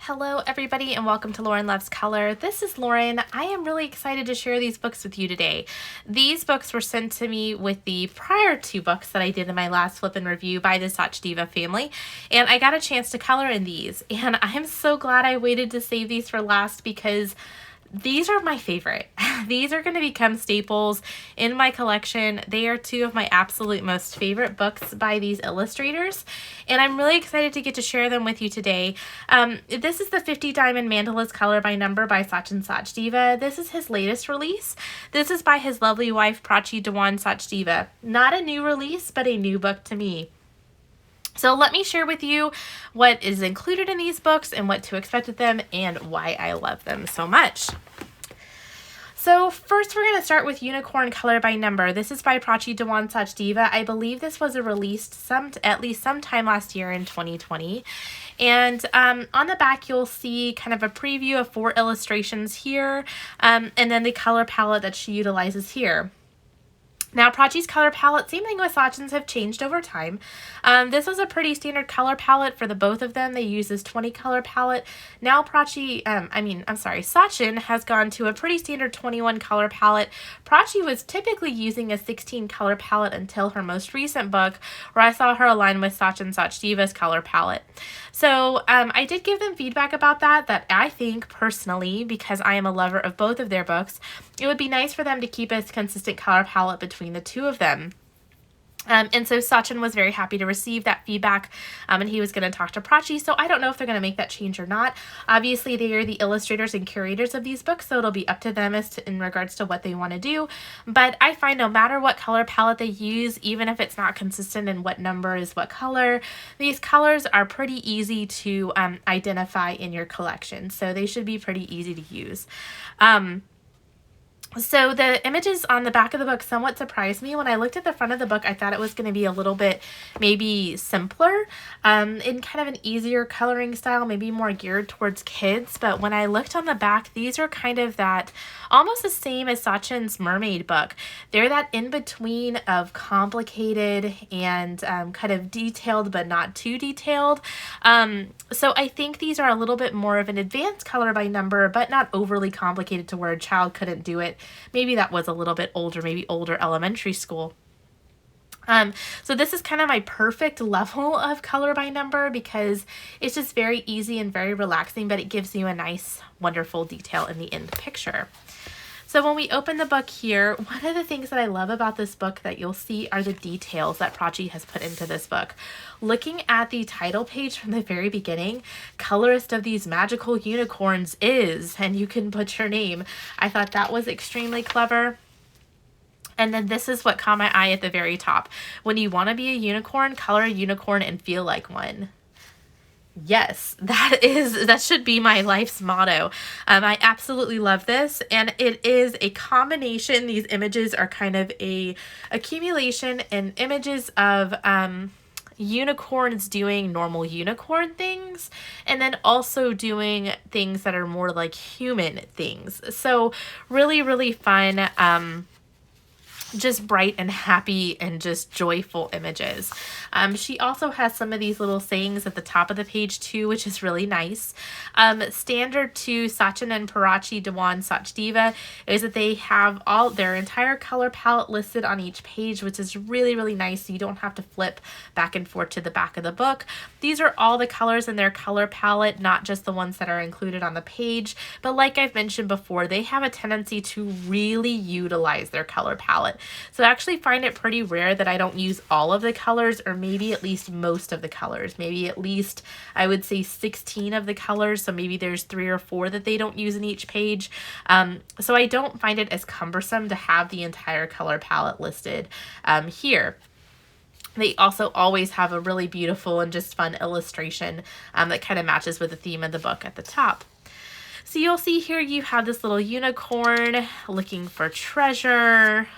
Hello everybody and welcome to Lauren Loves Color. This is Lauren. I am really excited to share these books with you today. These books were sent to me with the prior two books that I did in my last flip and review by the Sachdeva family, and I got a chance to color in these, and I'm so glad I waited to save these for last because these are my favorite. These are going to become staples in my collection. They are two of my absolute most favorite books by these illustrators, and I'm really excited to get to share them with you today. This is the 50 Diamond Mandalas Color by Number by Sachin Sachdeva. This is his latest release. This is by his lovely wife, Prachi Dewan Sachdeva. Not a new release, but a new book to me. So let me share with you what is included in these books and what to expect with them and why I love them so much. So first we're going to start with Unicorn Color by Number. This is by Prachi Dewan Sachdeva. I believe this was released at least sometime last year in 2020. And on the back you'll see kind of a preview of 4 illustrations here, and then the color palette that she utilizes here. Now, Prachi's color palette, same thing with Sachin's, have changed over time. This was a pretty standard color palette for the both of them. They use this 20 color palette. Now Sachin has gone to a pretty standard 21 color palette. Prachi was typically using a 16 color palette until her most recent book, where I saw her align with Sachin Sachdeva's color palette. So I did give them feedback about that I think personally, because I am a lover of both of their books, it would be nice for them to keep a consistent color palette between the two of them. And so Sachin was very happy to receive that feedback, and he was going to talk to Prachi, so I don't know if they're going to make that change or not. Obviously, they are the illustrators and curators of these books, so it'll be up to them in regards to what they want to do. But I find no matter what color palette they use, even if it's not consistent in what number is what color, these colors are pretty easy to identify in your collection, so they should be pretty easy to use. So the images on the back of the book somewhat surprised me. When I looked at the front of the book, I thought it was going to be a little bit maybe simpler, in kind of an easier coloring style, maybe more geared towards kids. But when I looked on the back, these are kind of that almost the same as Sachin's mermaid book. They're that in between of complicated and kind of detailed but not too detailed. So I think these are a little bit more of an advanced color by number, but not overly complicated to where a child couldn't do it. Maybe that was a little bit older, maybe older elementary school. So this is kind of my perfect level of color by number because it's just very easy and very relaxing, but it gives you a nice, wonderful detail in the end picture. So when we open the book here, one of the things that I love about this book that you'll see are the details that Prachi has put into this book. Looking at the title page from the very beginning, colorist of these magical unicorns is, and you can put your name. I thought that was extremely clever. And then this is what caught my eye at the very top. When you want to be a unicorn, color a unicorn and feel like one. Yes, that should be my life's motto. I absolutely love this, and it is a combination. These images are kind of a accumulation and images of unicorns doing normal unicorn things, and then also doing things that are more like human things. So really, really fun. Just bright and happy and just joyful images. She also has some of these little sayings at the top of the page too, which is really nice. Standard to Sachin and Prachi Dewan Sachdeva is that they have all their entire color palette listed on each page, which is really, really nice. So you don't have to flip back and forth to the back of the book. These are all the colors in their color palette, not just the ones that are included on the page. But like I've mentioned before, they have a tendency to really utilize their color palette. So I actually find it pretty rare that I don't use all of the colors, or maybe at least most of the colors. Maybe at least, I would say 16 of the colors, so maybe there's 3 or 4 that they don't use in each page. So I don't find it as cumbersome to have the entire color palette listed here. They also always have a really beautiful and just fun illustration that kind of matches with the theme of the book at the top. So you'll see here you have this little unicorn looking for treasure.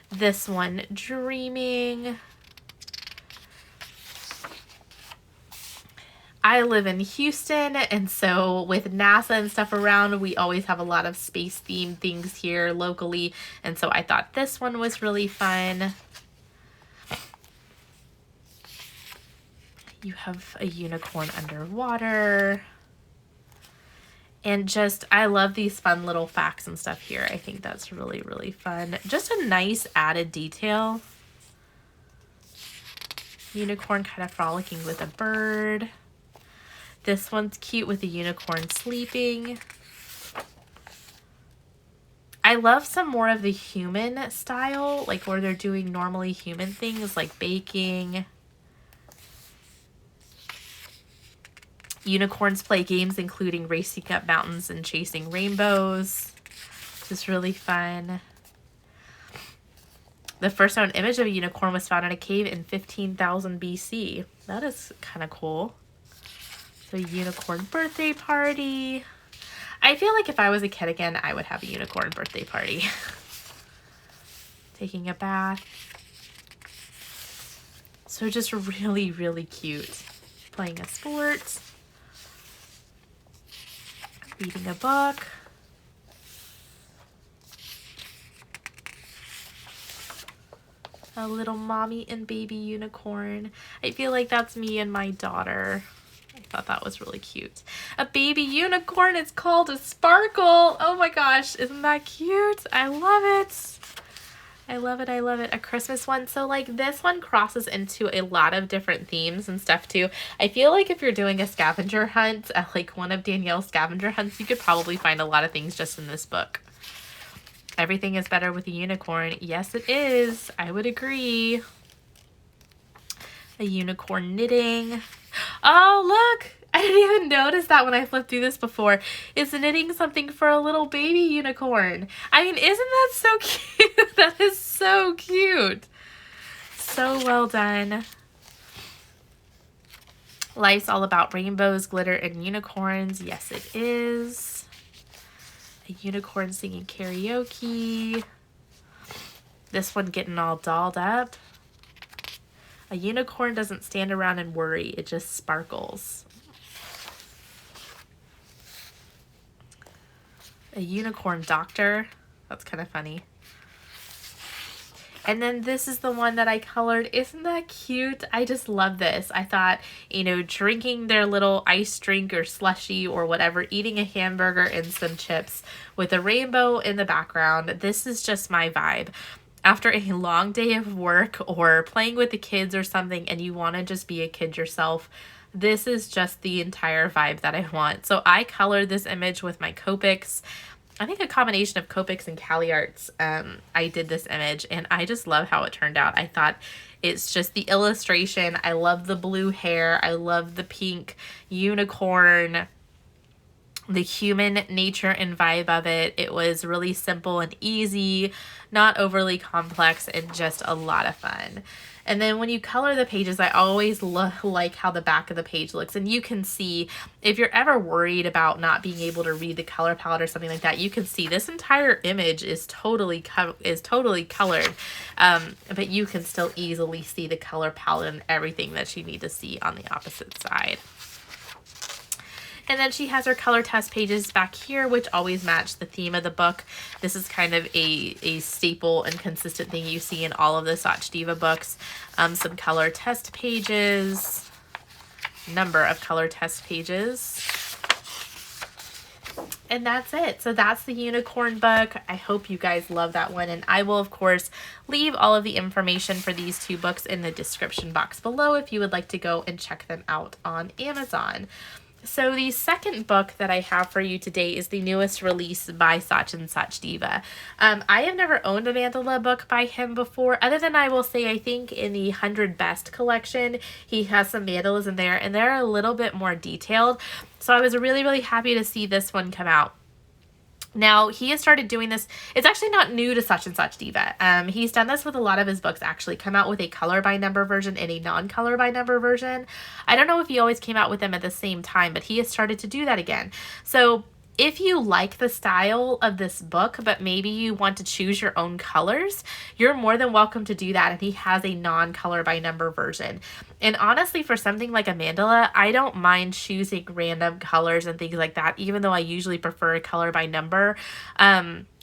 This one dreaming. I live in Houston, and so with NASA and stuff around, we always have a lot of space themed things here locally, and so I thought this one was really fun. You have a unicorn underwater. And just, I love these fun little facts and stuff here. I think that's really, really fun. Just a nice added detail. Unicorn kind of frolicking with a bird. This one's cute with a unicorn sleeping. I love some more of the human style, like where they're doing normally human things like baking. Unicorns play games including racing up mountains and chasing rainbows. Just really fun. The first known image of a unicorn was found in a cave in 15,000 BC. That is kind of cool. So unicorn birthday party. I feel like if I was a kid again, I would have a unicorn birthday party. Taking a bath. So just really, really cute. Playing a sport. Reading a book. A little mommy and baby unicorn. I feel like that's me and my daughter. I thought that was really cute. A baby unicorn. It's called a Sparkle. Oh my gosh. Isn't that cute? I love it. I love it. I love it. A Christmas one. So like this one crosses into a lot of different themes and stuff too. I feel like if you're doing a scavenger hunt, like one of Danielle's scavenger hunts, you could probably find a lot of things just in this book. Everything is better with a unicorn. Yes, it is. I would agree. A unicorn knitting. Oh, look. I didn't even notice that when I flipped through this before. It's knitting something for a little baby unicorn. I mean, isn't that so cute? That is so cute. So well done. Life's all about rainbows, glitter, and unicorns. Yes, it is. A unicorn singing karaoke. This one getting all dolled up. A unicorn doesn't stand around and worry. It just sparkles. A unicorn doctor. That's kind of funny. And then this is the one that I colored. Isn't that cute? I just love this. I thought, you know, drinking their little ice drink or slushie or whatever, eating a hamburger and some chips with a rainbow in the background. This is just my vibe. After a long day of work or playing with the kids or something and you want to just be a kid yourself, this is just the entire vibe that I want. So I colored this image with my Copics. I think a combination of Copics and Cali Arts. I did this image and I just love how it turned out. I thought it's just the illustration. I love the blue hair. I love the pink unicorn, the human nature and vibe of it. It was really simple and easy, not overly complex, and just a lot of fun. And then when you color the pages, I always like how the back of the page looks. And you can see, if you're ever worried about not being able to read the color palette or something like that, you can see this entire image is totally colored. But you can still easily see the color palette and everything that you need to see on the opposite side. And then she has her color test pages back here, which always match the theme of the book. This is kind of a staple and consistent thing you see in all of the Sachdeva books. Some color test pages, number of color test pages. And that's it. So that's the unicorn book. I hope you guys love that one. And I will, of course, leave all of the information for these two books in the description box below if you would like to go and check them out on Amazon. So the second book that I have for you today is the newest release by Sachin Sachdeva. I have never owned a Mandala book by him before, other than I will say I think in the 100 Best collection, he has some mandalas in there, and they're a little bit more detailed. So I was really, really happy to see this one come out. Now, he has started doing this. It's actually not new to Sachin Sachdeva. He's done this with a lot of his books, actually. Come out with a color by number version and a non-color by number version. I don't know if he always came out with them at the same time, but he has started to do that again. So if you like the style of this book, but maybe you want to choose your own colors, you're more than welcome to do that. And he has a non-color by number version. And honestly, for something like a mandala, I don't mind choosing random colors and things like that, even though I usually prefer a color by number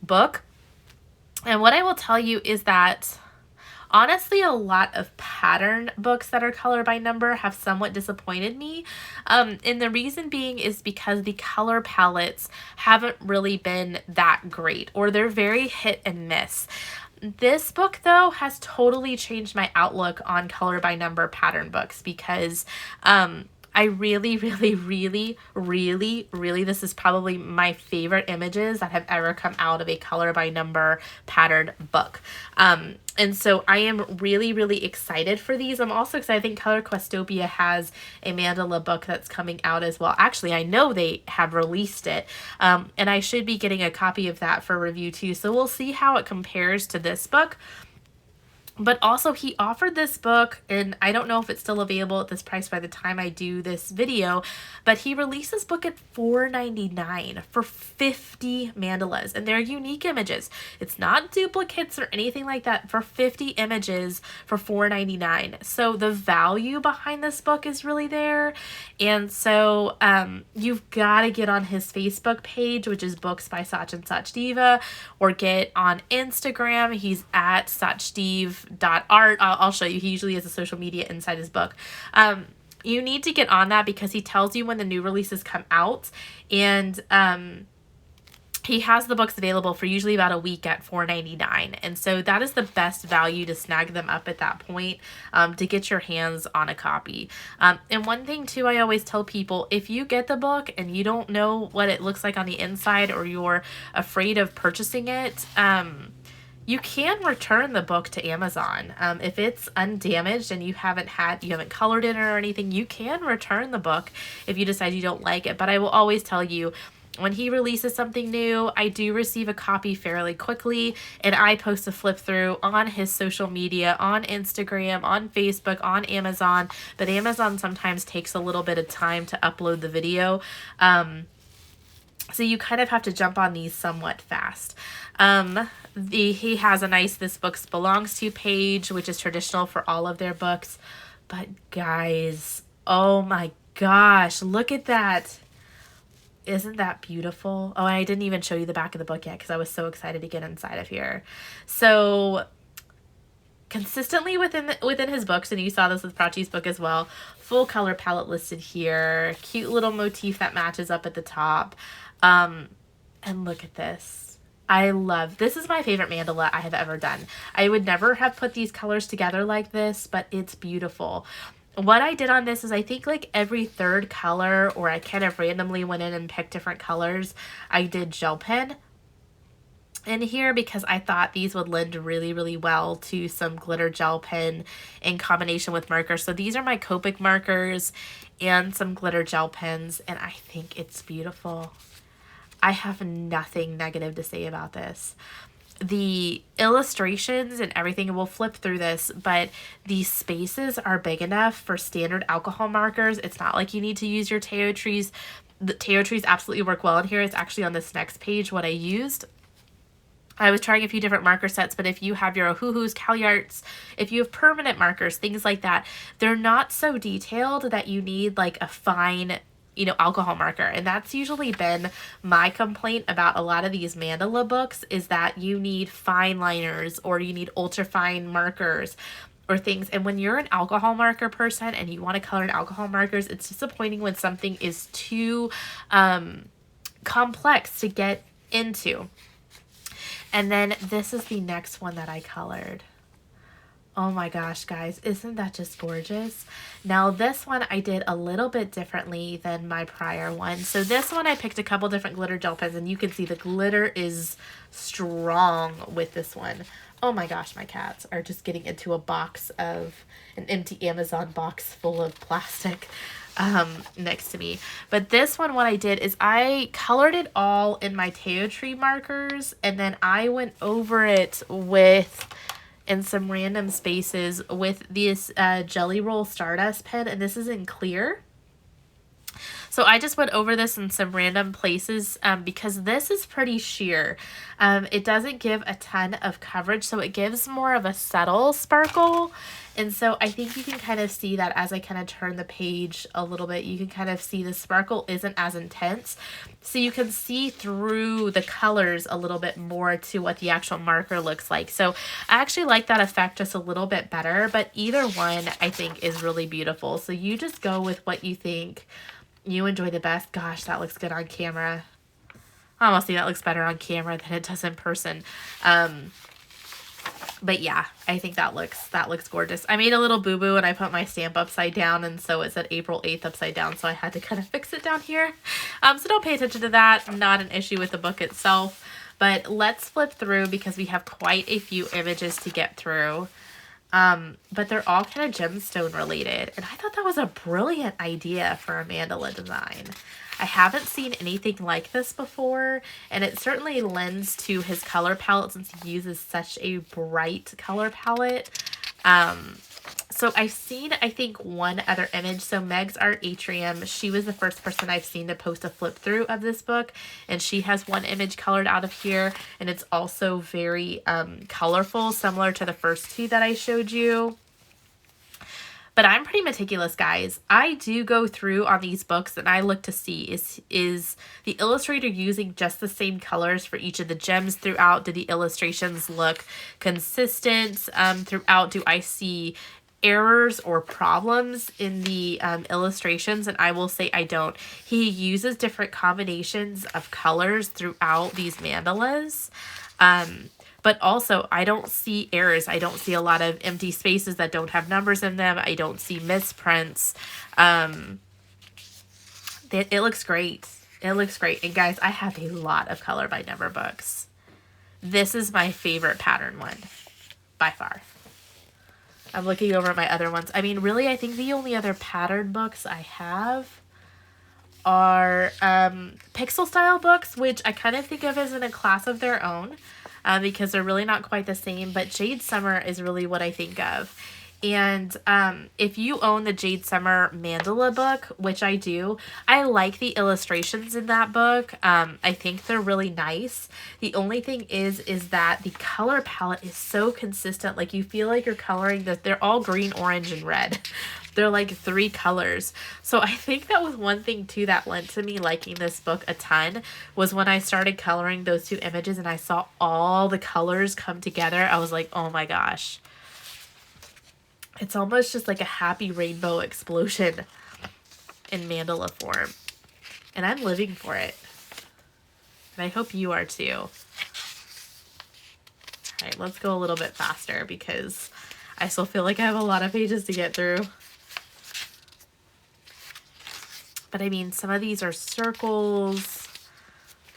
book. And what I will tell you is that Honestly, a lot of pattern books that are color by number have somewhat disappointed me. And the reason being is because the color palettes haven't really been that great, or they're very hit and miss. This book, though, has totally changed my outlook on color by number pattern books because I really, this is probably my favorite images that have ever come out of a color by number patterned book. And so I am really excited for these. I'm also excited. I think Color Questopia has a mandala book that's coming out as well. Actually, I know they have released it. And I should be getting a copy of that for review too. So we'll see how it compares to this book. But also he offered this book, and I don't know if it's still available at this price by the time I do this video, but he released this book at $4.99 for 50 mandalas, and they're unique images. It's not duplicates or anything like that. For 50 images for $4.99. So the value behind this book is really there. And so you've got to get on his Facebook page, which is Books by Sachin Sachdeva, or get on Instagram. He's at Sachdeva.art. I'll show you. He usually has a social media inside his book. You need to get on that because he tells you when the new releases come out, and he has the books available for usually about a week at $4.99. And so that is the best value to snag them up at that point, to get your hands on a copy. And one thing too, I always tell people, if you get the book and you don't know what it looks like on the inside, or you're afraid of purchasing it, you can return the book to Amazon. If it's undamaged and you haven't colored it or anything, you can return the book if you decide you don't like it. But I will always tell you, when he releases something new, I do receive a copy fairly quickly, and I post a flip through on his social media, on Instagram, on Facebook, on Amazon. But Amazon sometimes takes a little bit of time to upload the video. So you kind of have to jump on these somewhat fast. He has a nice This Book Belongs To page, which is traditional for all of their books. But guys, oh my gosh, look at that. Isn't that beautiful? Oh, I didn't even show you the back of the book yet because I was so excited to get inside of here. So consistently within his books, and you saw this with Prachi's book as well, full color palette listed here, cute little motif that matches up at the top. And look at this. This is my favorite mandala I have ever done. I would never have put these colors together like this, but it's beautiful. What I did on this is I think like every third color, or I kind of randomly went in and picked different colors, I did gel pen in here because I thought these would lend really well to some glitter gel pen in combination with markers. So these are my Copic markers and some glitter gel pens, and I think it's beautiful. I have nothing negative to say about this. The illustrations and everything, we'll flip through this, but these spaces are big enough for standard alcohol markers. It's not like you need to use your Teo trees. The Teo trees absolutely work well in here. It's actually on this next page what I used. I was trying a few different marker sets, but if you have your Ohuhus, Calyarts, if you have permanent markers, things like that, they're not so detailed that you need like a fine, alcohol marker. And that's usually been my complaint about a lot of these mandala books, is that you need fine liners or you need ultra fine markers or things. And when you're an alcohol marker person and you want to color in alcohol markers, it's disappointing when something is too complex to get into. And then this is the next one that I colored. Oh my gosh, guys, isn't that just gorgeous? Now this one I did a little bit differently than my prior one. So this one I picked a couple different glitter gel pens, and you can see the glitter is strong with this one. Oh my gosh, my cats are just getting into an empty Amazon box full of plastic next to me. But this one, what I did is I colored it all in my Teo tree markers, and then I went over it in some random spaces with this Jelly Roll Stardust pen, and this is in clear. So I just went over this in some random places because this is pretty sheer. It doesn't give a ton of coverage, so it gives more of a subtle sparkle. And so I think you can kind of see that as I kind of turn the page a little bit, you can kind of see the sparkle isn't as intense. So you can see through the colors a little bit more to what the actual marker looks like. So I actually like that effect just a little bit better, but either one I think is really beautiful. So you just go with what you think you enjoy the best. Gosh, that looks good on camera. I almost think that looks better on camera than it does in person. But yeah, I think that looks gorgeous. I made a little boo-boo and I put my stamp upside down, and so it said April 8th upside down, so I had to kind of fix it down here. So don't pay attention to that. Not an issue with the book itself. But let's flip through because we have quite a few images to get through. But they're all kind of gemstone related. And I thought that was a brilliant idea for a mandala design. I haven't seen anything like this before, and it certainly lends to his color palette since he uses such a bright color palette. So I've seen, I think, one other image. So Meg's Art Atrium, she was the first person I've seen to post a flip through of this book, and she has one image colored out of here, and it's also very colorful, similar to the first two that I showed you. But I'm pretty meticulous, guys. I do go through on these books and I look to see, is the illustrator using just the same colors for each of the gems throughout? Do the illustrations look consistent throughout? Do I see errors or problems in the illustrations? And I will say I don't. He uses different combinations of colors throughout these mandalas. But also, I don't see errors. I don't see a lot of empty spaces that don't have numbers in them. I don't see misprints. It looks great. It looks great. And guys, I have a lot of color by number books. This is my favorite pattern one, by far. I'm looking over at my other ones. I mean, really, I think the only other pattern books I have are pixel style books, which I kind of think of as in a class of their own. Because they're really not quite the same, but Jade Summer is really what I think of. And if you own the Jade Summer Mandala book, which I do, I like the illustrations in that book. I think they're really nice. The only thing is that the color palette is so consistent. Like, you feel like you're coloring they're all green, orange, and red. They're like 3 colors. So I think that was one thing too that lent to me liking this book a ton, was when I started coloring those 2 images and I saw all the colors come together. I was like, oh my gosh. It's almost just like a happy rainbow explosion in mandala form. And I'm living for it. And I hope you are too. All right, let's go a little bit faster because I still feel like I have a lot of pages to get through. But I mean, some of these are circles.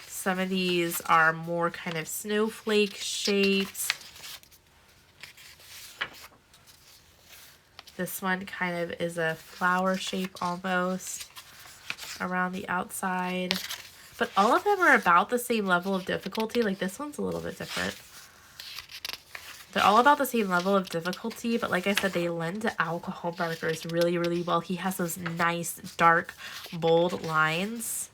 Some of these are more kind of snowflake shapes. This one kind of is a flower shape almost around the outside. But all of them are about the same level of difficulty. Like, this one's a little bit different. They're all about the same level of difficulty, but like I said, they lend to alcohol markers really, really well. He has those nice, dark, bold lines,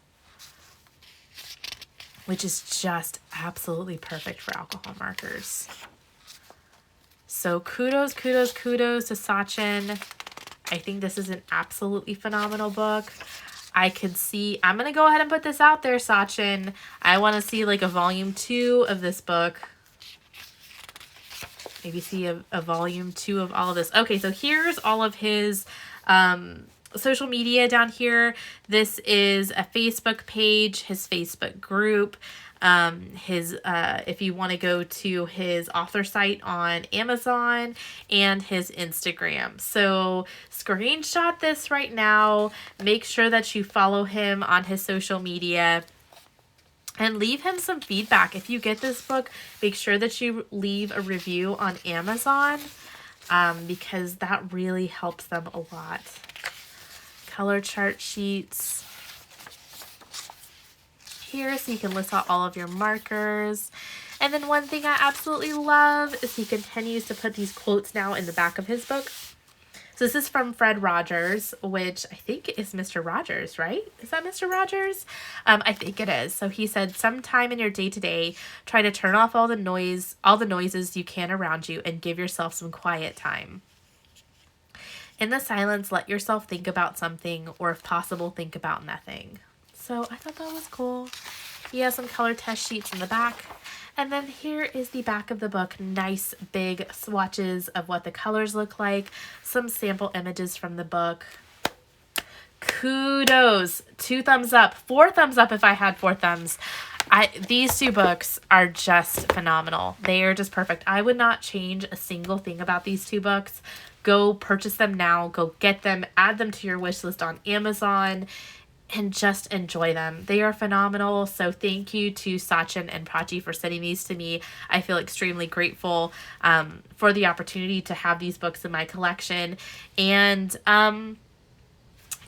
which is just absolutely perfect for alcohol markers. So kudos, kudos, kudos to Sachin. I think this is an absolutely phenomenal book. I could see, I'm going to go ahead and put this out there, Sachin. I want to see like a volume 2 of this book. Maybe see a volume 2 of all of this. Okay, so here's all of his social media down here. This is a Facebook page, his Facebook group, if you want to go to his author site on Amazon, and his Instagram. So screenshot this right now. Make sure that you follow him on his social media. And leave him some feedback. If you get this book, make sure that you leave a review on Amazon because that really helps them a lot. Color chart sheets here so you can list out all of your markers. And then one thing I absolutely love is he continues to put these quotes now in the back of his book. So this is from Fred Rogers, which I think is Mr. Rogers, right? Is that Mr. Rogers? I think it is. So he said, sometime in your day-to-day, try to turn off all the noises you can around you and give yourself some quiet time. In the silence, let yourself think about something, or if possible, think about nothing. So I thought that was cool. He has some color test sheets in the back. And then here is the back of the book. Nice big swatches of what the colors look like. Some sample images from the book. Kudos. 2 thumbs up. 4 thumbs up if I had 4 thumbs. These 2 books are just phenomenal. They are just perfect. I would not change a single thing about these 2 books. Go purchase them now. Go get them. Add them to your wish list on Amazon. And just enjoy them. They are phenomenal. So thank you to Sachin and Prachi for sending these to me. I feel extremely grateful for the opportunity to have these books in my collection. And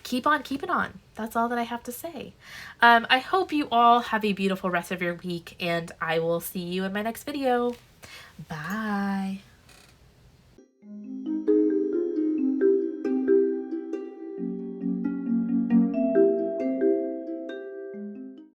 keep on keeping on. That's all that I have to say. I hope you all have a beautiful rest of your week, and I will see you in my next video. Bye.